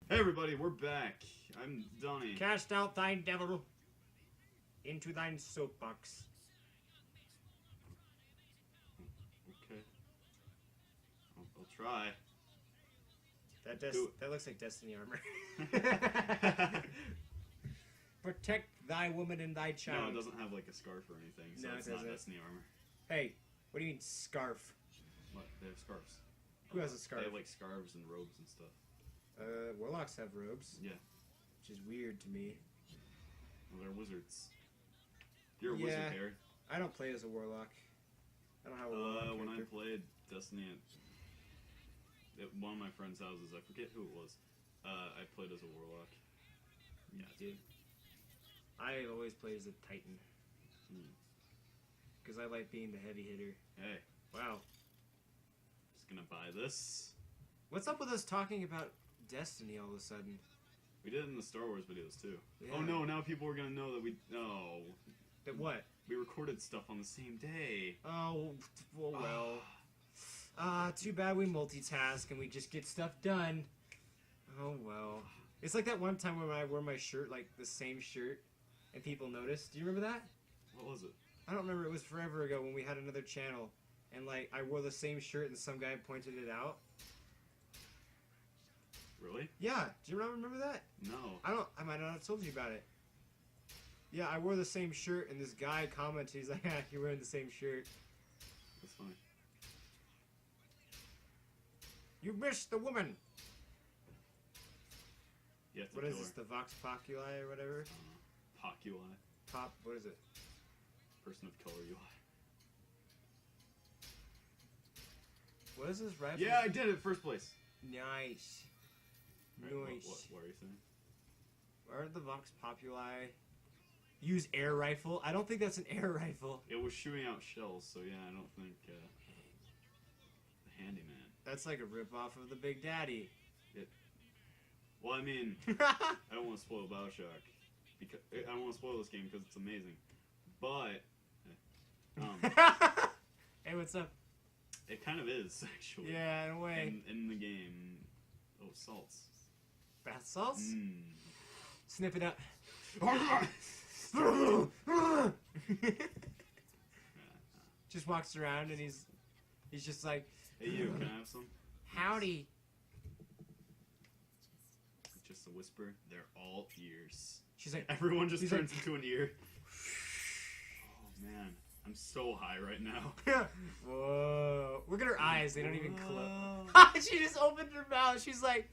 Hey everybody, we're back. I'm Donnie. Cast out thine devil into thine soapbox. Okay. I'll try. That looks like Destiny armor. Protect thy woman and thy child. No, it doesn't have like a scarf or anything, so No, it's it not doesn't. Destiny armor. Hey, what do you mean scarf? What? They have scarves. Who has a scarf? They have like scarves and robes and stuff. Warlocks have robes. Yeah. Which is weird to me. Well, they're wizards. You're a wizard, Harry. I don't play as a warlock. I don't have a warlock When I character. played Destiny at one of my friends' houses, I forget who it was. I played as a warlock. Yeah, dude. I always play as a titan. Because I like being the heavy hitter. Hey. Wow. Just gonna buy this. What's up with us talking about Destiny all of a sudden? We did it in the Star Wars videos too. Yeah. Oh no, now people are gonna know that we... No. That what? We recorded stuff on the same day. Oh, well. Too bad we multitask and we just get stuff done. Oh, well. It's like that one time when I wore my shirt, like the same shirt, and people noticed. Do you remember that? What was it? I don't remember. It was forever ago when we had another channel, and like I wore the same shirt and some guy pointed it out. Really? Yeah. Do you remember that? No. I might not have told you about it. Yeah, I wore the same shirt, and this guy commented, he's like, ah, you're wearing the same shirt. That's funny. You missed the woman! You have to What kill is this, her. the Vox Populi or whatever? Poculi. What is it? Person of color UI. What is this rifle? Yeah, I did it first place. Nice. Right, Nice. what are you saying? Where are the Vox Populi? Use air rifle? I don't think that's an air rifle. It was shooting out shells, so yeah, I don't think, the handyman. That's like a ripoff of the Big Daddy. Well, I mean, I don't want to spoil BioShock. Because I don't want to spoil this game because it's amazing. But, Hey, what's up? it kind of is, actually. Yeah, in a way. In the game. Oh, salts. Bath salts? Mmm. Snip it up. Just walks around and he's just like, Hey, you, can I have some? howdy. Just a whisper. They're all ears. She's like, Everyone just He's turns like- into an ear. Oh, man. I'm so high right now. whoa. Look at her eyes. They don't even close. Whoa. She just opened her mouth. She's like,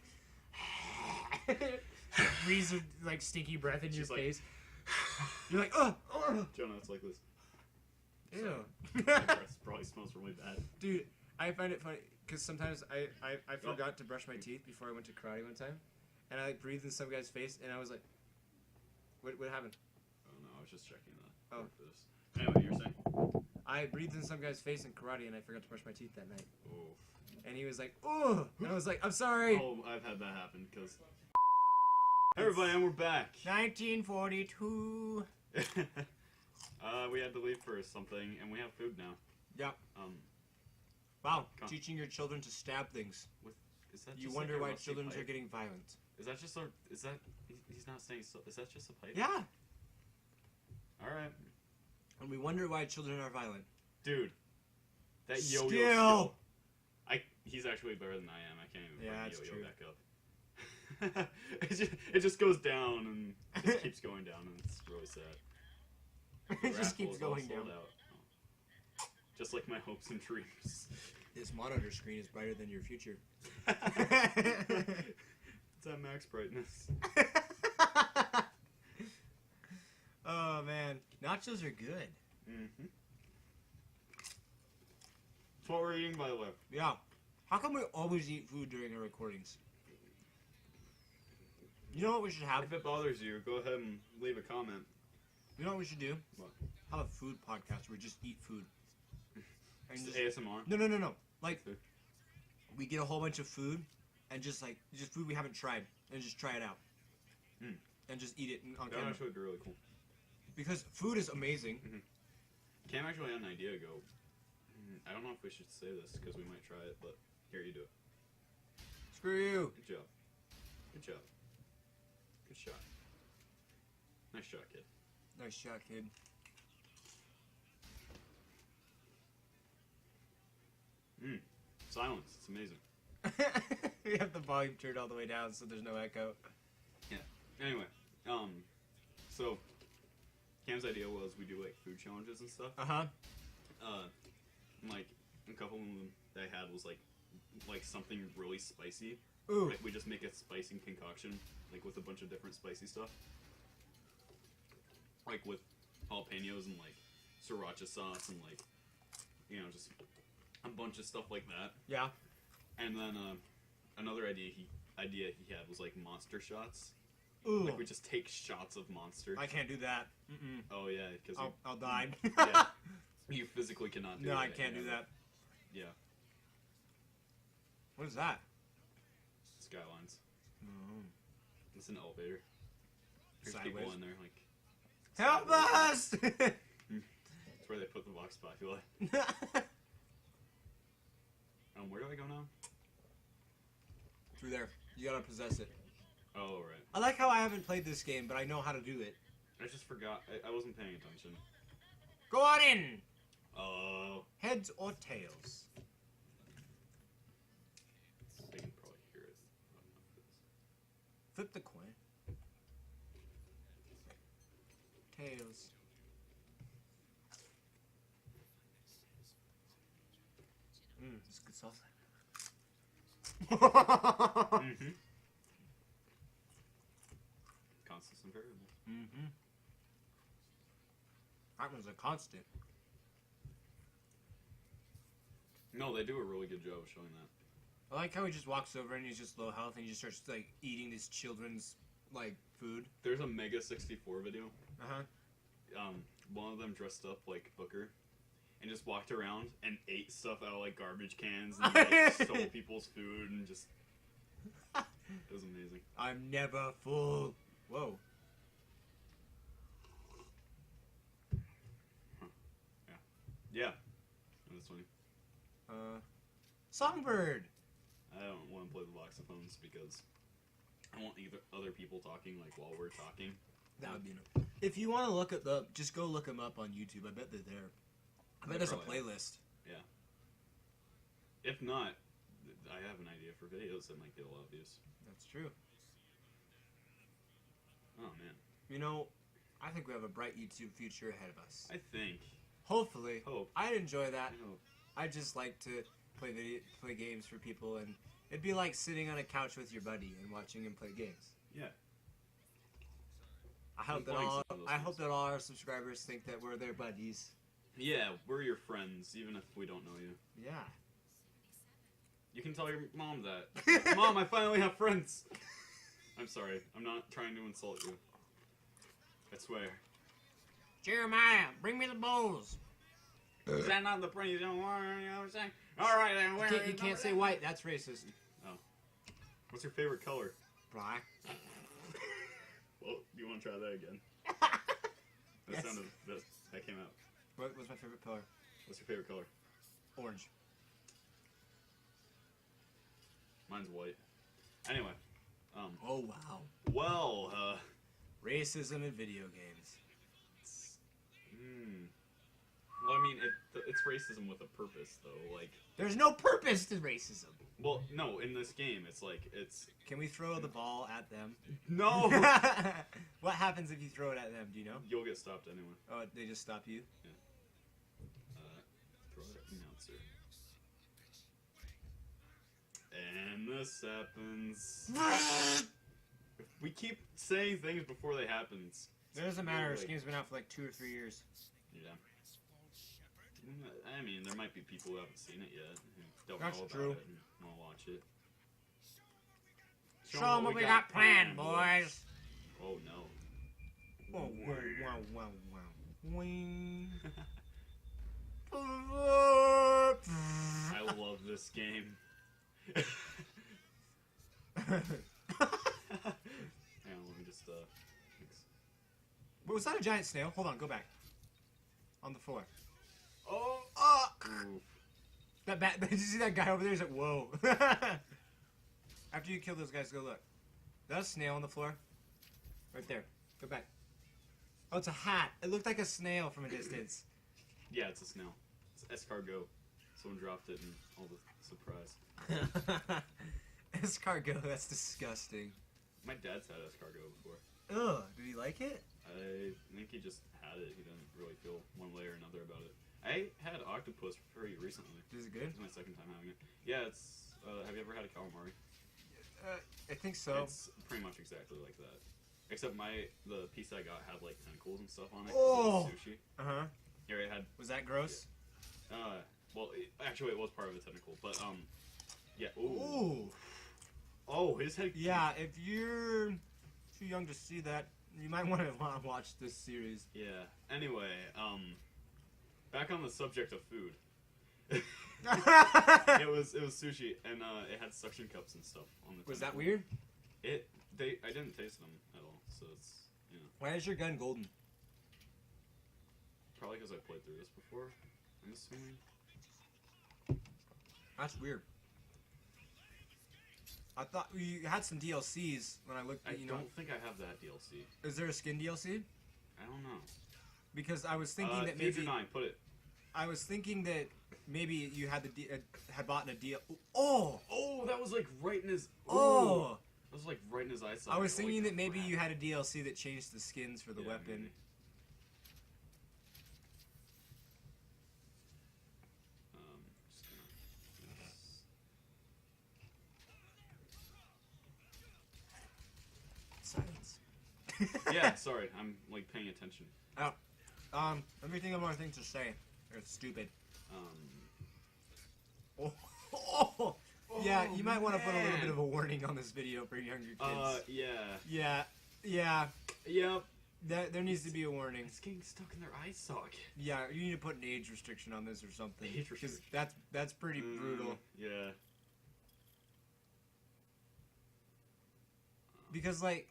breathes her, like stinky breath in your She's like- face. You're like, oh. Jonah, it's like this. Ew. My breath probably smells really bad. Dude, I find it funny because sometimes I forgot to brush my teeth before I went to karate one time, and I like breathed in some guy's face, and I was like, what happened? Oh no, I was just checking that. Oh. For this. Anyway, you're saying? I breathed in some guy's face in karate, and I forgot to brush my teeth that night. Oh. And he was like, oh, and I was like, I'm sorry. Oh, I've had that happen because. Hey everybody, and we're back. 1942. We had to leave for something, and we have food now. Yep. Wow, teaching your children to stab things. Is that You just wonder like a why rusty children pipe? are getting violent. Is that just a? Is that? He's not saying. So, is that just a pipe? Yeah. All right, And we wonder why children are violent. dude. That yo-yo Skill. He's actually better than I am. I can't even Yeah, bring that's yo-yo true. back up. it just goes down and just keeps going down, and it's really sad. It just Raffle keeps is all going sold down. out. Oh. Just like my hopes and dreams. This monitor screen is brighter than your future. It's at max brightness. Oh man, nachos are good. Mm-hmm. That's what we're eating, by the way. Yeah. How come we always eat food during our recordings? You know what we should have? If it bothers you, go ahead and leave a comment. You know what we should do? What? Have a food podcast where we just eat food. And Just just, ASMR? no. Like, Food. we get a whole bunch of food and just food we haven't tried and just try it out. Mm. And just eat it on That would camera. actually be really cool. Because food is amazing. Cam actually had an idea ago. I don't know if we should say this because we might try it, but here, you do it. Screw you. Good job. Good job. Good shot. Nice shot, kid. Nice shot, kid. Silence. It's amazing. We have the volume turned all the way down so there's no echo. Yeah. Anyway, so Cam's idea was we do like food challenges and stuff. Uh-huh. Like a couple of them that I had was like something really spicy. Ooh. Like, we just make a spicy concoction, like with a bunch of different spicy stuff. Like with jalapenos and like sriracha sauce and like, you know, just a bunch of stuff like that. Yeah. And then another idea he had was like monster shots. Ooh. Like we just take shots of monster. I can't do that. Mm-mm. Oh yeah, because I'll die. Yeah, you physically cannot do No, that. I can't do that. Yeah. What is that? Skylines. Oh. It's an elevator. There's Sideways. people in there like. Help us! That's where they put the Vox Populi. Where do I go now? Through there. You gotta possess it. Oh, right. I like how I haven't played this game, but I know how to do it. I just forgot. I wasn't paying attention. Go on in! Oh. Heads or tails? They can probably hear it. Flip the coin. Tails. It's good sauce. Mm-hmm. Constants and variables. Mm-hmm. That one's a constant. No, they do a really good job of showing that. I like how he just walks over and he's just low health and he just starts like eating this children's like food. There's a Mega 64 video. Uh-huh. One of them dressed up like Booker and just walked around and ate stuff out of like garbage cans and like, stole people's food and just. It was amazing. I'm never full. Whoa. Huh. Yeah. That's funny. Songbird. I don't want to play the voxophones because I want either other people talking like while we're talking. That would be enough. If you want to look at the, just go look them up on YouTube. I bet they're there. I bet there's a playlist. Yeah. If not, I have an idea for videos that might get a lot of views. That's true. Oh man. You know, I think we have a bright YouTube future ahead of us. I think. Hopefully. Hope. I'd enjoy that. I hope. I just like to play games for people, and it'd be like sitting on a couch with your buddy and watching him play games. Yeah. I hope that all our subscribers think that we're their buddies. Yeah, we're your friends, even if we don't know you. Yeah. You can tell your mom that. Mom, I finally have friends. I'm sorry. I'm not trying to insult you. I swear. Jeremiah, bring me the bowls. Is that not the point you don't want? You know what I'm saying? All right, then. You can't say white. That's racist. Oh. What's your favorite color? Black. Well, you want to try that again? Yes. That came out. What was my favorite color? What's your favorite color? Orange. Mine's white. Anyway. Oh wow. Well, Racism in video games. Well, I mean, it's racism with a purpose, though. Like, there's no purpose to racism. well, no, in this game, it's. Can we throw the ball at them? No. What happens if you throw it at them? Do you know? You'll get stopped anyway. Oh, they just stop you? Yeah. Throw it at announcer. And this happens. If we keep saying things before they happen. It doesn't matter. Like, This game's been out for like 2 or 3 years. Yeah. I mean, there might be people who haven't seen it yet, who don't That's know about true. it and want to watch it. Show them what we got planned, boys. Oh no. Oh, wow, wow, wow. Wing. I love this game. Hang on, let me just fix. Was that a giant snail? Hold on, go back. On the floor. Oh! Oof. That bat. Did you see that guy over there? He's like, whoa. After you kill those guys, go look. That's a snail on the floor. Right there. Go back. Oh, it's a hat. It looked like a snail from a distance. Yeah, it's a snail. It's escargot. Someone dropped it and all the surprise. Escargot, that's disgusting. My dad's had escargot before. Ugh, did he like it? I think he just had it. He didn't really feel one way or another about it. I had octopus pretty recently. Is it good? It's my second time having it. Yeah, it's. Have you ever had a calamari? I think so. It's pretty much exactly like that. Except the piece I got had like tentacles and stuff on it. Oh! It was sushi. Uh-huh. Here it had. Was that gross? Well, actually, it was part of a tentacle, but yeah. Ooh. Oh, his head. Yeah, if you're too young to see that, you might want to watch this series. Yeah. Anyway, back on the subject of food. it was sushi, and it had suction cups and stuff on the. Was that tentacle. weird? I didn't taste them at all, so it's Why is your gun golden? probably because I played through this before. I'm assuming. That's weird. I thought you had some DLCs when I looked at, I don't think I have that DLC. Is there a skin DLC? I don't know. Because I was thinking that Future maybe 9, put it. I was thinking that maybe you had had bought a deal. Oh, Oh, that was like right in his. oh! That was like right in his eye socket. I was thinking Holy that maybe crap. you had a DLC that changed the skins for the Yeah, weapon. maybe. Just Silence. gonna... Yeah, sorry. I'm like paying attention. Everything I want to say is stupid. Um. Oh, yeah, you might want to put a little man. bit of a warning on this video for younger kids. Yeah. Yeah. Yep. There needs to be a warning. It's getting stuck in their eye socket. Yeah, you need to put an age restriction on this or something. Age Because restriction. that's pretty brutal. Yeah. Because like,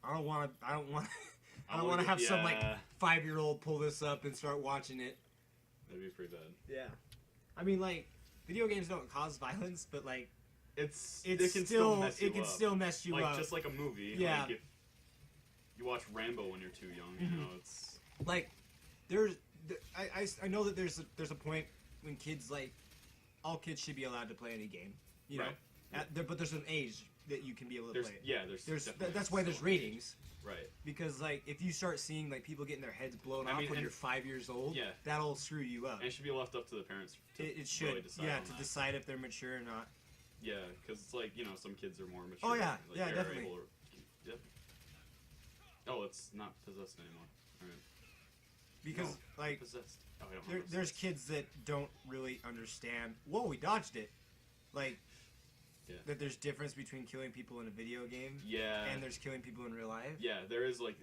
I don't want to have some like 5-year-old pull this up and start watching it. That'd be pretty bad. Yeah. I mean, like, video games don't cause violence, but like, It can still mess you it can up. still mess you like up. just like a movie. Yeah. Like if you watch Rambo when you're too young, you know, it's Like, I know that there's a point when kids like, all kids should be allowed to play any game, you know. Right. But there's an age that you can be able to there's play. there's definitely That's why there's still- ratings. Right. Because like if you start seeing like people getting their heads blown I off mean, when and- you're 5 years old, Yeah. that'll screw you up. And it should be left up to the parents. To It should, really decide yeah, on to that. decide if they're mature or not. Yeah, because it's like, you know, some kids are more mature. Oh, yeah. like, Yeah, they're definitely. able to- yep. Oh, it's not possessed anymore. Alright. Because No, like possessed. Oh, I don't there, have there's possessed. kids that don't really understand. Whoa, we dodged it. Like Yeah. that there's difference between killing people in a video game Yeah. and there's killing people in real life. Yeah, there is like,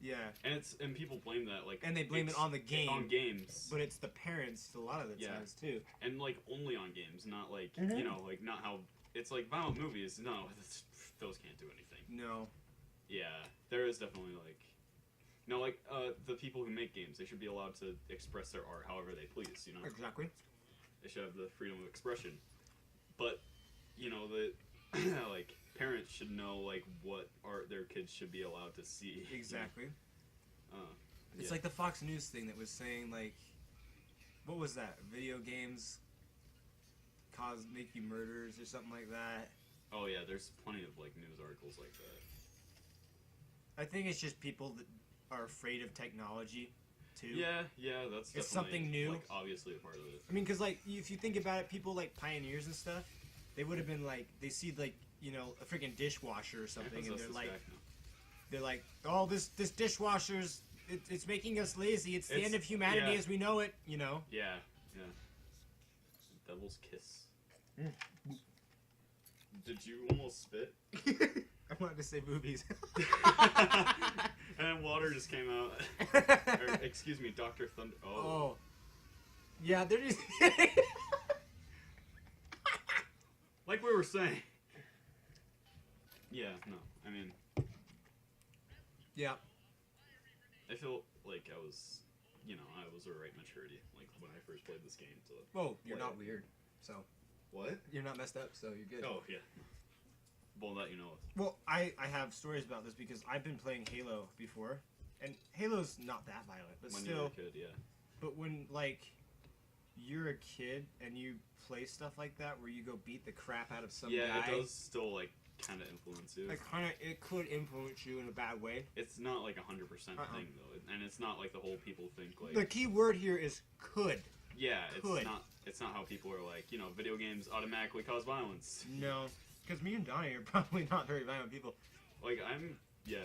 Yeah. and people blame that like. And they blame it it's on the game. On games. But it's the parents a lot of the Yeah. times too. And like only on games, not like Mhm. you know, like not how it's like violent movies. No, those can't do anything. No. Yeah, there is definitely like, no, like the people who make games, they should be allowed to express their art however they please. You know, Exactly. they should have the freedom of expression. But you know the like parents should know like what art their kids should be allowed to see. Exactly. It's Yeah. like the Fox News thing that was saying like, what was that? Video games make you murderers or something like that. Oh yeah, there's plenty of like news articles like that. I think it's just people that are afraid of technology, too. Yeah, that's It's definitely, something new. Like obviously a part of it. I mean, because like if you think about it, people like pioneers and stuff, they would have been like they see like you know a freaking dishwasher or something, and they're like, oh this dishwasher's it's making us lazy. It's the end of humanity yeah. as we know it. You know. Yeah. Devil's kiss. Did you almost spit? I wanted to say boobies. And then water just came out. Or, excuse me, Dr. Thunder. Oh. Yeah, they're just. Like we were saying. Yeah, no. I mean, Yeah. I feel like I was, you know, I was the right maturity, like when I first played this game. So. Whoa, you're What? not weird, so What? you're not messed up, so you're good. Oh yeah. Well, that you know of. Well, I have stories about this because I've been playing Halo before, and Halo's not that violent, but When still. you were a kid, yeah. But when like you're a kid and you play stuff like that, where you go beat the crap out of some guy, Yeah, it does still like kind of influence you. it could influence you in a bad way. It's not like 100% thing though, and it's not like the whole people think like. The key word here is could. Yeah, Could. it's not. It's not how people are like. Video games automatically cause violence. No, because me and Donnie are probably not very violent people. Like yeah.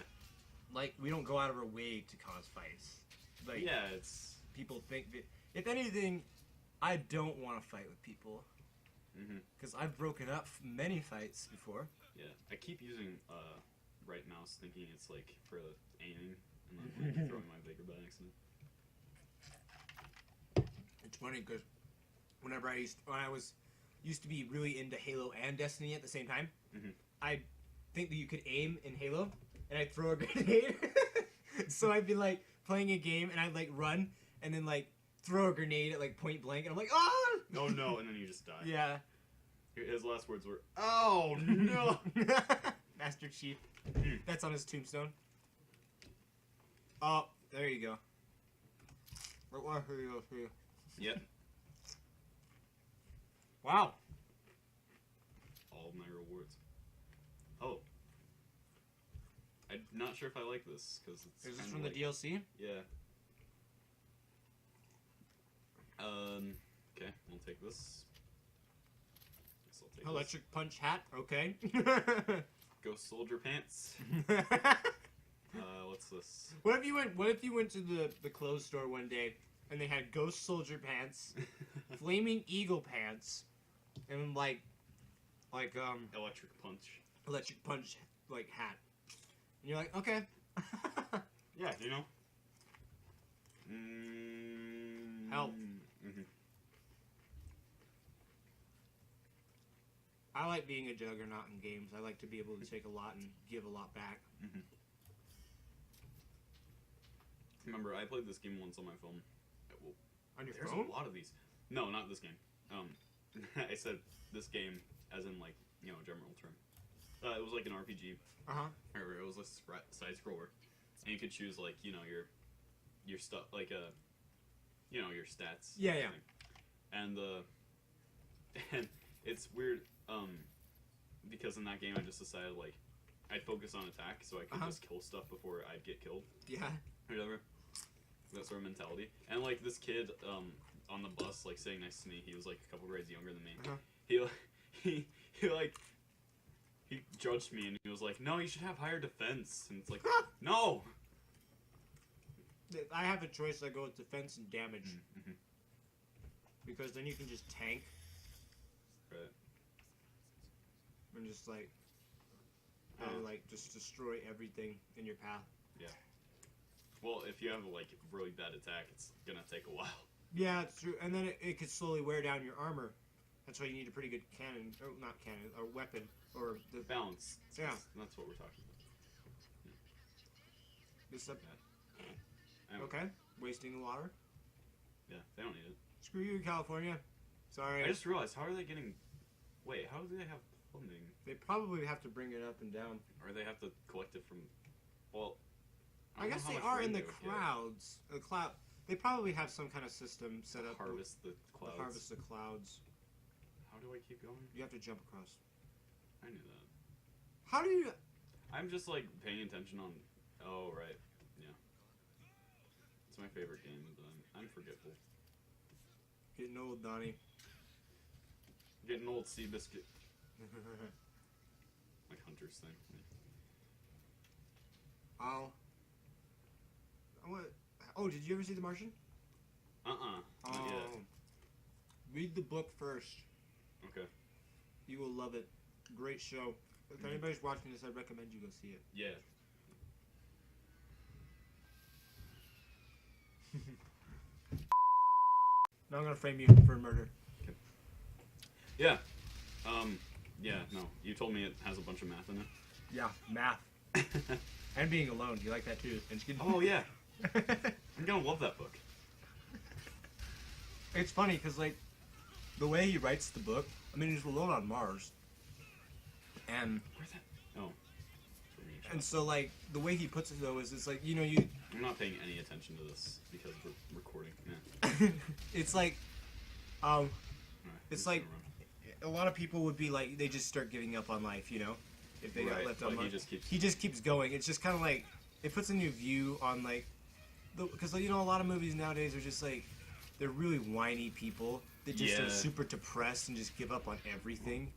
Like we don't go out of our way to cause fights. Like Yeah, it's. people think that. If anything, I don't want to fight with people. Because I've broken up many fights before. Yeah, I keep using right mouse, thinking it's like for aiming, and then like, throwing my Vigor by accident. It's funny because whenever when I used to be really into Halo and Destiny at the same time, I think that you could aim in Halo, and I'd throw a grenade. So I'd be like playing a game, and I'd like run, and then like throw a grenade at like point blank, and I'm like, oh! Oh no, and then you just die. Yeah. His last words were, "Oh no!" Master Chief. That's on his tombstone. Oh, there you go. Yep. Wow. All of my rewards. Oh. I'm not sure if I like this because it's. Is this kinda from like, the DLC? Yeah. Okay, we'll take this. Guess I'll take Electric punch hat. Okay. this. Ghost Soldier Pants. What's this? What if you went to the clothes store one day and they had Ghost Soldier pants, Flaming Eagle pants, and like Electric Punch. electric punch like hat, and you're like, okay. Yeah, Help. I like being a juggernaut in games. I like to be able to take a lot and give a lot back. Remember, I played this game once on my phone. Well, On your there's phone? a lot of these. No, not this game. I said this game as in like general term. It was like an RPG. Or it was a side scroller, and you could choose like your stuff like your stats. Yeah, and yeah. everything. And it's weird because in that game I just decided like I'd focus on attack so I could just kill stuff before I'd get killed. Yeah. Or whatever. That sort of mentality. And like this kid on the bus like sitting next to me, he was like a couple grades younger than me. He judged me and he was like, "No, you should have higher defense." And it's like, no. I have a choice. I go with defense and damage. Because then you can just tank. Right. And just like just destroy everything in your path. Yeah. Well, if you have like really bad attack, it's gonna take a while. Yeah, it's true. And then it could slowly wear down your armor. That's why you need a pretty good cannon, or not cannon, or weapon, or the Balance. Yeah. That's what we're talking about. this up. Anyway, Okay, wasting the water. Yeah, they don't need it. Screw you, California. Sorry. I just realized, how are they getting... Wait, how do they have plumbing? They probably have to bring it up and down. Or they have to collect it from... Well... I guess they are in the clouds. The cloud. They probably have some kind of system set up. Harvest the clouds. To harvest the clouds. How do I keep going? You have to jump across. I knew that. How do you... I'm just like paying attention on... Oh, right. Yeah. It's my favorite game, but I'm forgetful. Getting old, Donnie. Getting old, Seabiscuit. Like Hunter's thing. Oh, did you ever see The Martian? Not yet. Read the book first. Okay. You will love it. Great show. If anybody's watching this, I'd recommend you go see it. Yeah. Now I'm gonna frame you for murder. Okay. Yeah. Yeah, no. You told me it has a bunch of math in it. Yeah, math. And being alone. You like that too? Oh, yeah. I'm gonna love that book. It's funny because, like, the way he writes the book, I mean, he's alone on Mars. And Where's that? Oh. and so like the way he puts it though is it's like you. I'm not paying any attention to this because we're recording. Yeah. It's like, Right, it's just like gonna a lot of people would be like they just start giving up on life, if they got Right, left but on life. he just keeps going. It's just kind of like it puts a new view on like, because a lot of movies nowadays are just like they're really whiny people that just are super depressed and just give up on everything,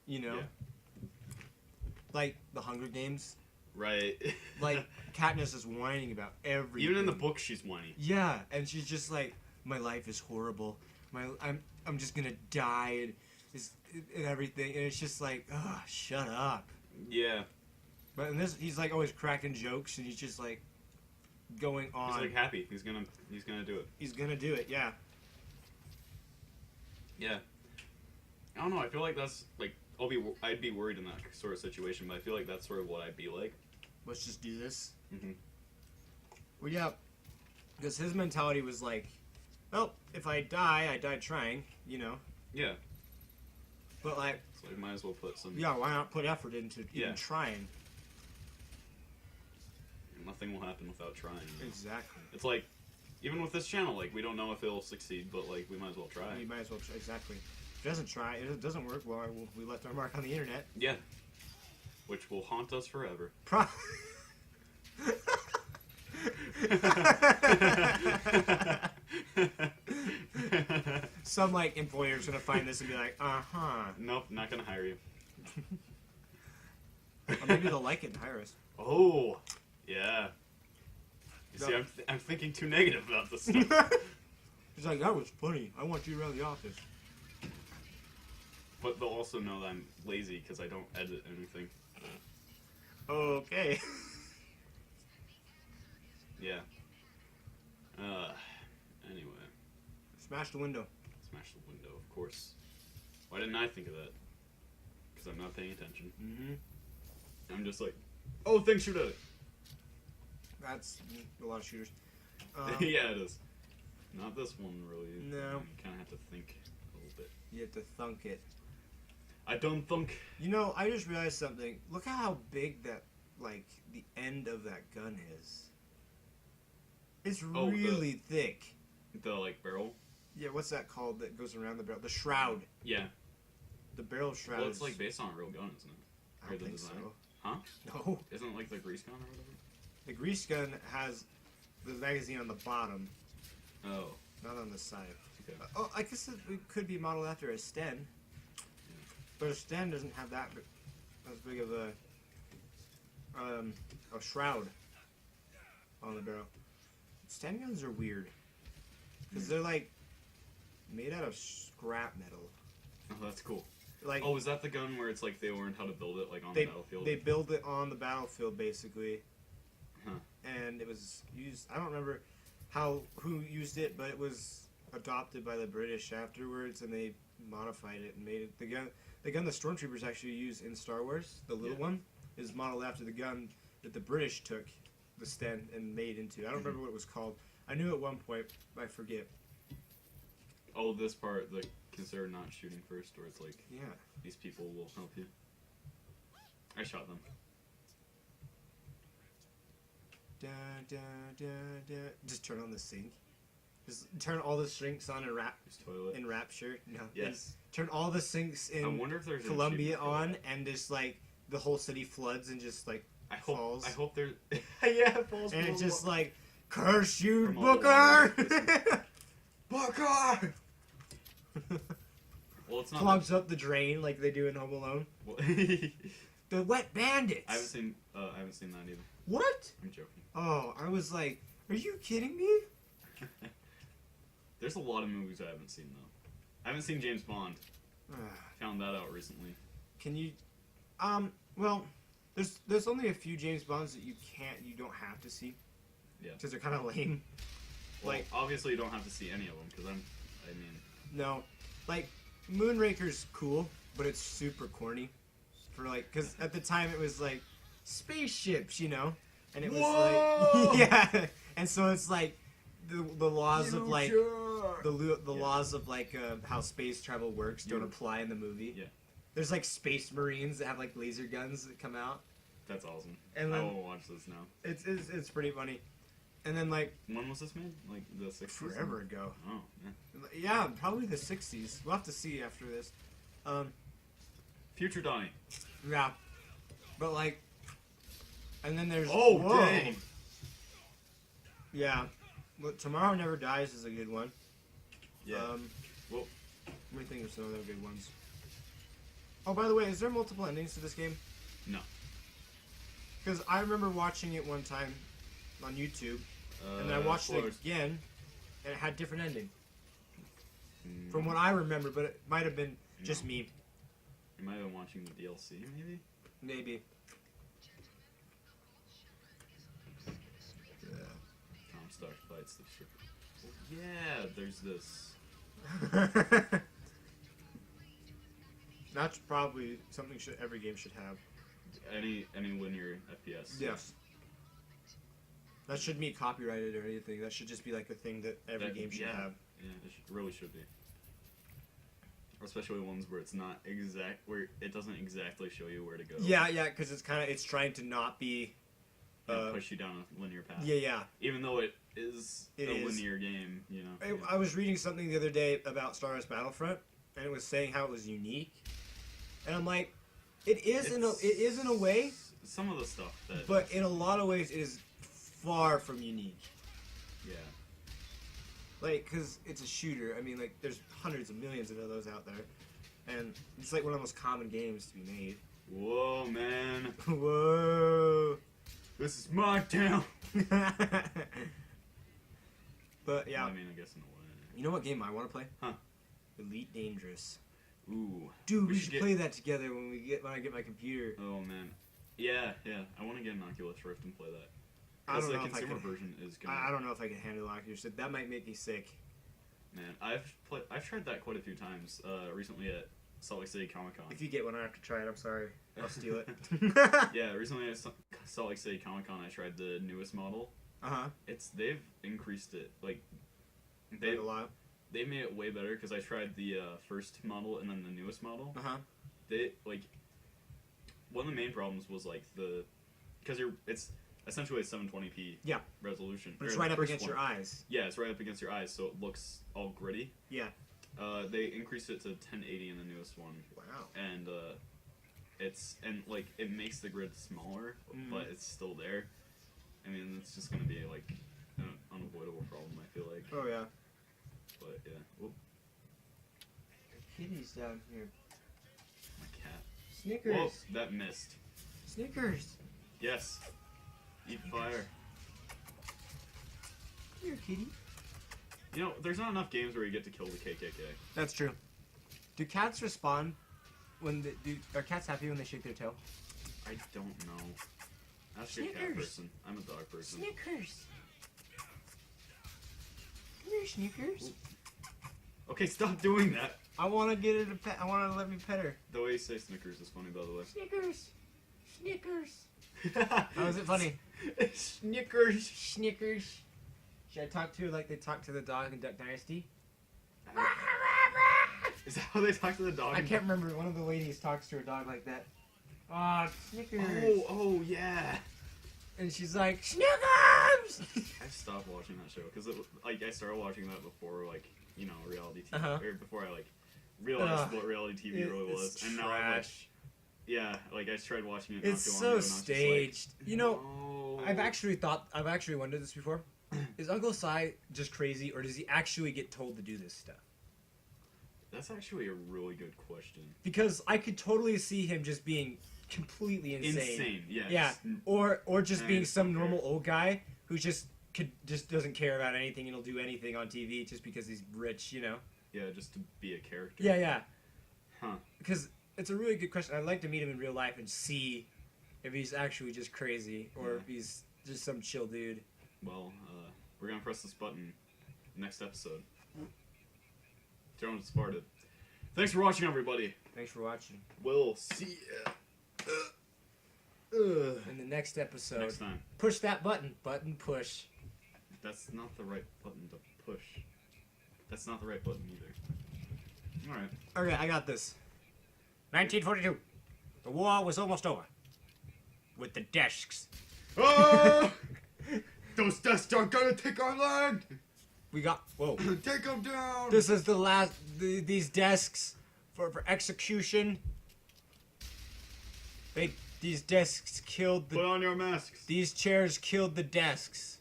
Yeah. Like the Hunger Games. Right. Like Katniss is whining about everything. Even in the book, she's whiny. Yeah, and she's just like, my life is horrible. I'm just gonna die and everything, and it's just like, ugh, shut up. Yeah. But in this, he's like always cracking jokes, and he's just like going on. He's like happy. He's gonna do it. He's gonna do it. Yeah. Yeah. I don't know. I feel like that's like I'd be worried in that sort of situation, but I feel like that's sort of what I'd be like. Let's just do this. Mm-hmm. Well, yeah, because his mentality was like, well, if I die trying, Yeah. But like, So you might as well put some. yeah, why not put effort into even trying? Nothing will happen without trying. Exactly. It's like, even with this channel, like we don't know if it'll succeed, but like we might as well try. We might as well try. Exactly. If it doesn't try, if it doesn't work, well, we left our mark on the internet. Yeah. Which will haunt us forever. Some like employer's gonna find this and be like, Nope, not gonna hire you. Or maybe they'll like it and hire us. Oh, yeah. You see, I'm thinking too negative about this stuff. He's like, that was funny. I want you around the office. But they'll also know that I'm lazy because I don't edit anything. Okay. Yeah. Anyway. Smash the window. Smash the window, of course. Why didn't I think of that? Because I'm not paying attention. Mm-hmm. I'm just like, oh, things shoot at it. That's a lot of shooters. Yeah, it is. Not this one, really. No. You kind of have to think a little bit. You have to thunk it. I don't think. I just realized something. Look at how big that, like, the end of that gun is. It's really thick. The, like, barrel? Yeah, what's that called that goes around the barrel? The shroud. Yeah. The barrel shroud. Well, it's, like, based on a real gun, isn't it? I don't think so. Huh? No. Isn't it, like, the grease gun or whatever? The grease gun has the magazine on the bottom. Oh. Not on the side. Okay. I guess it could be modeled after a Sten. But a Sten doesn't have as big of a shroud on the barrel. Sten guns are weird. Because they're like made out of scrap metal. Oh, that's cool. Like, oh, is that the gun where it's like they learned how to build it like on the battlefield? They build it on the battlefield basically. Huh. And it was used, I don't remember who used it, but it was adopted by the British afterwards, and they modified it and made it the gun the stormtroopers actually use in Star Wars, the little one, is modeled after the gun that the British took the Sten and made into. I don't remember what it was called. I knew at one point, but I forget. Oh, this part, the consider not shooting first, or it's like, yeah, these people will help you. I shot them. Da, da, da, da. Just turn on the sync. Just turn all the sinks on in Rapture. No. Yes. Turn all the sinks in I wonder if there's Columbia on, and just like the whole city floods and just like falls. I hope there's. Yeah, it falls. And it's just like, curse you, From all the Booker! Booker! Well, it's not. Clogs up the drain like they do in Home Alone. Well, The Wet Bandits. I haven't seen that either. What? I'm joking. Oh, I was like, are you kidding me? There's a lot of movies I haven't seen though. I haven't seen James Bond. Found that out recently. Can you? Well, there's only a few James Bonds that you don't have to see. Yeah. Because they're kind of lame. Well, Like, obviously you don't have to see any of them because no, like Moonraker's cool, but it's super corny. Because at the time it was like spaceships, and it was like yeah, and so it's like the laws of like the laws of like how space travel works don't apply in the movie. Yeah. There's like space marines that have like laser guns that come out. That's awesome. And then, I will watch this now. It's pretty funny. And then like when was this made? Like the 60s? Forever ago. Oh, yeah, probably the 60s. We'll have to see after this. Future Donnie. Yeah, but like, and then there's dang. Yeah, but Tomorrow Never Dies is a good one. Yeah. Well, let me think of some other good ones. Oh, by the way, is there multiple endings to this game? No. Because I remember watching it one time on YouTube, and then I watched it again, and it had different ending. From what I remember, but it might have been just me. You might have been watching the DLC, maybe? Maybe. Comstock fights the ship. Yeah, there's this. That's probably something every game should have. Any linear FPS. Yes. That shouldn't be copyrighted or anything. That should just be like a thing that every game should have. Yeah, it really should be. Especially ones where it's not where it doesn't exactly show you where to go. Yeah, because it's trying to not be push you down a linear path. Yeah. Even though it is a linear game, you know. I was reading something the other day about Star Wars Battlefront, and it was saying how it was unique, and I'm like, it is in a way. Some of the stuff but in a lot of ways, it is far from unique. Yeah. Like, because it's a shooter. I mean, like, there's hundreds of millions of those out there. And it's like one of the most common games to be made. Whoa, man. Whoa. This is my town. But, yeah. I mean, I guess in a way. You know what game I want to play? Huh. Elite Dangerous. Ooh. Dude, we should play that together when I get my computer. Oh, man. Yeah. I want to get an Oculus Rift and play that. I don't know the consumer version is gonna. I don't know if I can handle Oculus Rift. That might make me sick. Man, I've tried that quite a few times. Recently at Salt Lake City Comic Con. If you get one, I have to try it. I'm sorry. I'll steal it. Yeah, recently at Salt Lake City Comic Con, I tried the newest model. They've increased it a lot. They made it way better because I tried the first model and then the newest model. They one of the main problems was because it's essentially a 720p resolution. But it's right up against your eyes. Yeah, it's right up against your eyes, so it looks all gritty. Yeah. They increased it to 1080 in the newest one. Wow. And it makes the grid smaller, but it's still there. I mean, it's just gonna be an unavoidable problem, I feel like. Oh yeah. But yeah. Whoop. Kitty's down here. My cat. Snickers. Whoa, that missed. Snickers. Yes. Eat fire. Here, kitty. You know, there's not enough games where you get to kill the KKK. That's true. Do cats respond when are cats happy when they shake their tail? I don't know. Ask your cat person. I'm a dog person. Snickers. Come here, Snickers. Okay, stop doing that. I want to get it a pet. I want to let me pet her. The way you say Snickers is funny, by the way. Snickers. Snickers. How is it funny? Snickers. Snickers. Should I talk to her like they talk to the dog in Duck Dynasty? Is that how they talk to the dog? I can't remember. One of the ladies talks to her dog like that. Ah, Snickers. Oh, yeah. And she's like, Snickers! I stopped watching that show because I started watching that before reality TV, or before I realized what reality TV really was, and trash. Now I tried watching it. It's so staged. No. I've actually wondered this before. Is Uncle Si just crazy, or does he actually get told to do this stuff? That's actually a really good question. Because I could totally see him just being completely insane. Yes. Yeah. Or just being some normal old guy who just doesn't care about anything and he'll do anything on TV just because he's rich, you know? Yeah, just to be a character. Yeah. Huh. Because it's a really good question. I'd like to meet him in real life and see if he's actually just crazy or if he's just some chill dude. Well, we're going to press this button next episode. Jones Sparta. Thanks for watching, everybody. Thanks for watching. We'll see ya. In the next episode. Next time. Push that button. Button push. That's not the right button to push. That's not the right button either. Alright. Okay, I got this. 1942. The war was almost over. With the desks. Oh! Those desks are gonna take our land! We got... Whoa. Take them down! This is the last... these desks for execution. These desks killed the... Put on your masks. These chairs killed the desks.